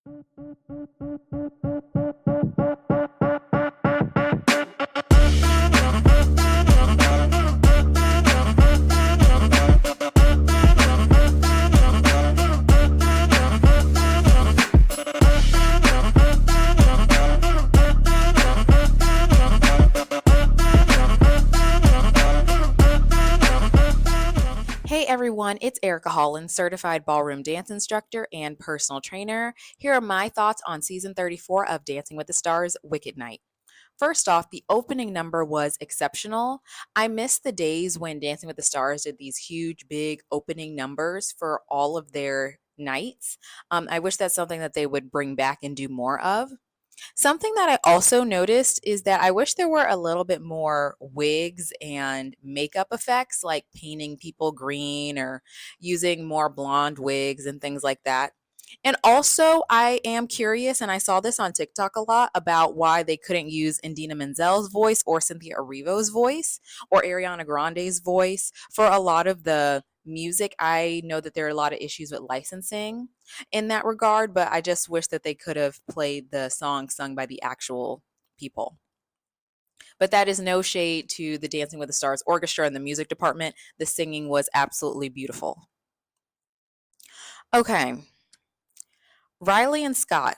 Hey everyone, it's Erica Holland, certified ballroom dance instructor and personal trainer. Here are my thoughts on season 34 of Dancing with the Stars Wicked Night. First off, the opening number was exceptional. I miss the days when Dancing with the Stars did these huge, big opening numbers for all of their nights. I wish that's something that they would bring back and do more of. Something that I also noticed is that I wish there were a little bit more wigs and makeup effects, like painting people green or using more blonde wigs and things like that. And also, I am curious, and I saw this on TikTok a lot about why they couldn't use Indina Menzel's voice or Cynthia Erivo's voice or Ariana Grande's voice for a lot of the music. I know that there are a lot of issues with licensing in that regard, but I just wish that they could have played the song sung by the actual people. But that is no shade to the Dancing with the Stars orchestra and the music department. The singing was absolutely beautiful. Okay, Riley and Scott.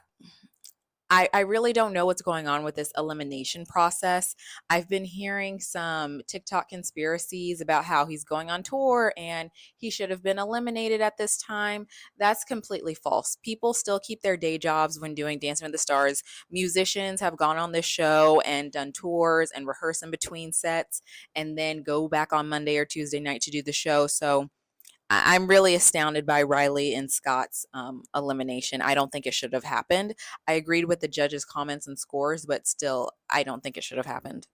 I really don't know what's going on with this elimination process. I've been hearing some TikTok conspiracies about how he's going on tour and he should have been eliminated at this time. That's completely false. People still keep their day jobs when doing Dancing with the Stars. Musicians have gone on this show and done tours and rehearse in between sets and then go back on Monday or Tuesday night to do the show. So I'm really astounded by Riley and Scott's elimination. I don't think it should have happened. I agreed with the judges' comments and scores, but still, I don't think it should have happened.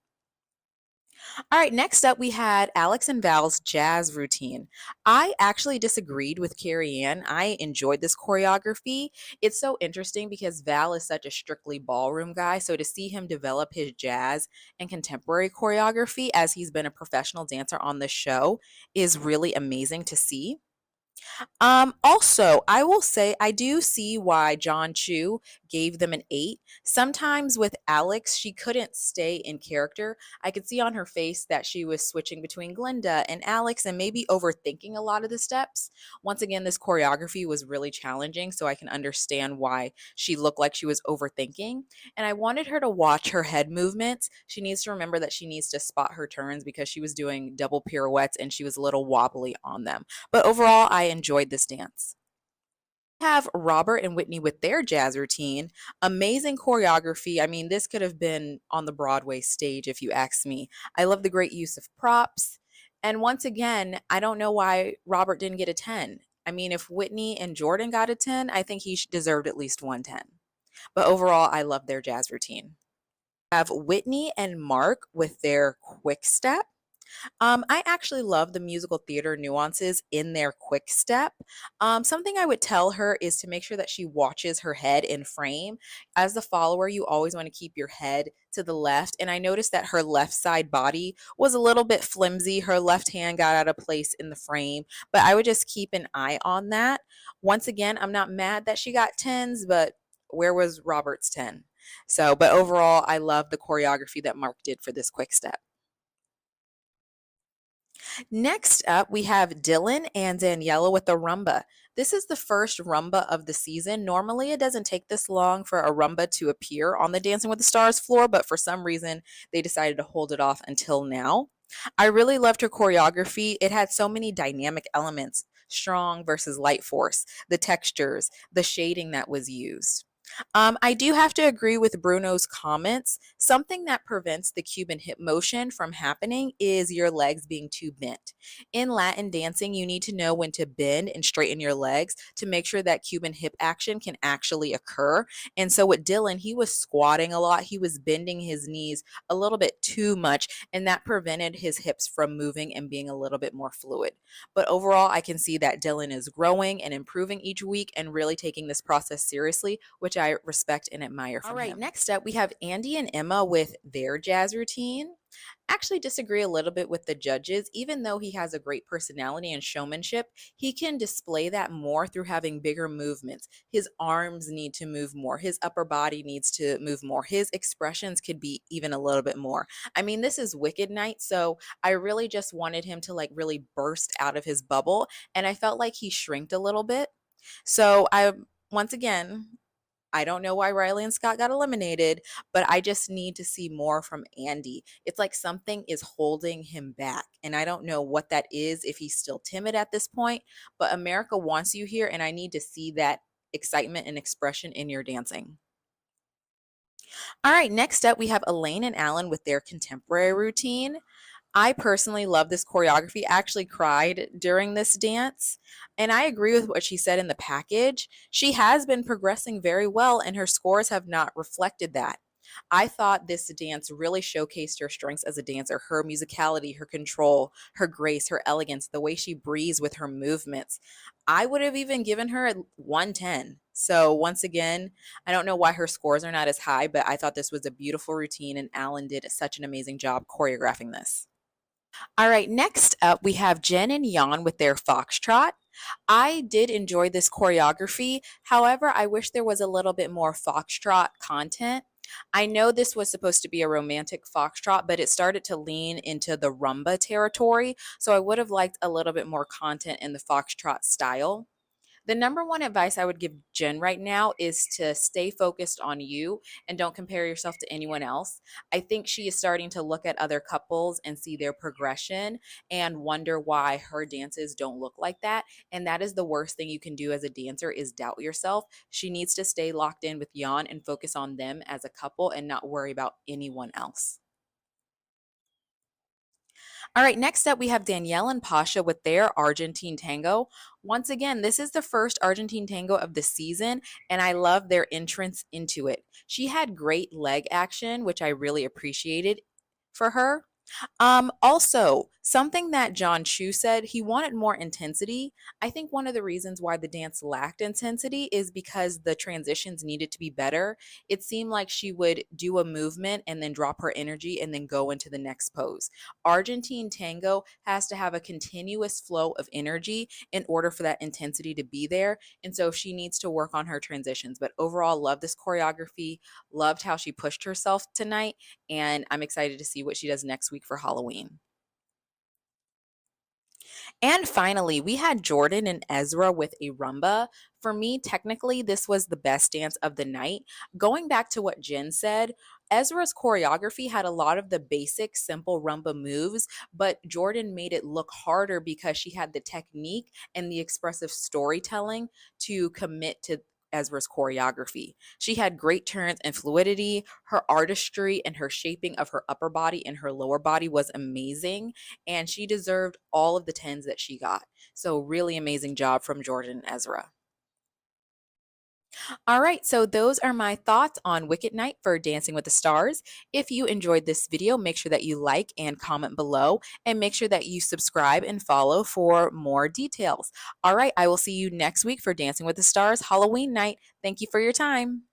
All right, next up, we had Alex and Val's jazz routine. I actually disagreed with Carrie Ann. I enjoyed this choreography. It's so interesting because Val is such a strictly ballroom guy. So to see him develop his jazz and contemporary choreography as he's been a professional dancer on this show is really amazing to see. Also, I will say I do see why John Chu gave them an 8. Sometimes with Alex, she couldn't stay in character. I could see on her face that she was switching between Glinda and Alex and maybe overthinking a lot of the steps. Once again, this choreography was really challenging, so I can understand why she looked like she was overthinking. And I wanted her to watch her head movements. She needs to remember that she needs to spot her turns because she was doing double pirouettes and she was a little wobbly on them. But overall, I enjoyed this dance. Have Robert and Whitney with their jazz routine. Amazing choreography. I mean, this could have been on the Broadway stage if you ask me. I love the great use of props. And once again, I don't know why Robert didn't get a 10. I mean, if Whitney and Jordan got a 10, I think he deserved at least one 10. But overall, I love their jazz routine. Have Whitney and Mark with their quick step. I actually love the musical theater nuances in their quick step. Something I would tell her is to make sure that she watches her head in frame. As the follower, you always want to keep your head to the left. And I noticed that her left side body was a little bit flimsy. Her left hand got out of place in the frame, but I would just keep an eye on that. Once again, I'm not mad that she got tens, but where was Robert's 10? So, but overall, I love the choreography that Mark did for this quick step. Next up, we have Dylan and Daniela with the rumba. This is the first rumba of the season. Normally, it doesn't take this long for a rumba to appear on the Dancing with the Stars floor, but for some reason, they decided to hold it off until now. I really loved her choreography. It had so many dynamic elements, strong versus light force, the textures, the shading that was used. I do have to agree with Bruno's comments. Something that prevents the Cuban hip motion from happening is your legs being too bent. In Latin dancing, you need to know when to bend and straighten your legs to make sure that Cuban hip action can actually occur. And so with Dylan, he was squatting a lot, he was bending his knees a little bit too much, and that prevented his hips from moving and being a little bit more fluid. But overall, I can see that Dylan is growing and improving each week and really taking this process seriously, which I respect and admire All from right, him. next. Next up, we have Andy and Emma with their jazz routine. Actually disagree a little bit with the judges. Even though he has a great personality and showmanship, he can display that more through having bigger movements. His arms need to move more. His upper body needs to move more. His expressions could be even a little bit more. I mean, this is Wicked Night, so I really just wanted him to like really burst out of his bubble, and I felt like he shrinked a little bit. So I once again, I don't know why Riley and Scott got eliminated, but I just need to see more from Andy. It's like something is holding him back. And I don't know what that is, if he's still timid at this point, but America wants you here, and I need to see that excitement and expression in your dancing. All right, next up, we have Elaine and Alan with their contemporary routine. I personally love this choreography. I actually cried during this dance. And I agree with what she said in the package. She has been progressing very well, and her scores have not reflected that. I thought this dance really showcased her strengths as a dancer, her musicality, her control, her grace, her elegance, the way she breathes with her movements. I would have even given her a 110. So, once again, I don't know why her scores are not as high, but I thought this was a beautiful routine, and Alan did such an amazing job choreographing this. All right, next up, we have Jen and Jan with their foxtrot. I did enjoy this choreography. However, I wish there was a little bit more foxtrot content. I know this was supposed to be a romantic foxtrot, but it started to lean into the rumba territory. So I would have liked a little bit more content in the foxtrot style. The number one advice I would give Jen right now is to stay focused on you and don't compare yourself to anyone else. I think she is starting to look at other couples and see their progression and wonder why her dances don't look like that. And that is the worst thing you can do as a dancer, is doubt yourself. She needs to stay locked in with Jan and focus on them as a couple and not worry about anyone else. All right, next up, we have Danielle and Pasha with their Argentine tango. Once again, this is the first Argentine tango of the season, and I love their entrance into it. She had great leg action, which I really appreciated for her. Also, something that John Chu said, he wanted more intensity. I think one of the reasons why the dance lacked intensity is because the transitions needed to be better. It seemed like she would do a movement and then drop her energy and then go into the next pose. Argentine tango has to have a continuous flow of energy in order for that intensity to be there. And so she needs to work on her transitions. But overall, love this choreography, loved how she pushed herself tonight, and I'm excited to see what she does next week for Halloween. And finally, we had Jordan and Ezra with a rumba. For me, technically, this was the best dance of the night. Going back to what Jen said, Ezra's choreography had a lot of the basic, simple rumba moves, but Jordan made it look harder because she had the technique and the expressive storytelling to commit to Ezra's choreography. She had great turns and fluidity. Her artistry and her shaping of her upper body and her lower body was amazing, and she deserved all of the tens that she got. So, really amazing job from Jordan and Ezra. All right, so those are my thoughts on Wicked Night for Dancing with the Stars. If you enjoyed this video, make sure that you like and comment below, and make sure that you subscribe and follow for more details. All right, I will see you next week for Dancing with the Stars Halloween night. Thank you for your time.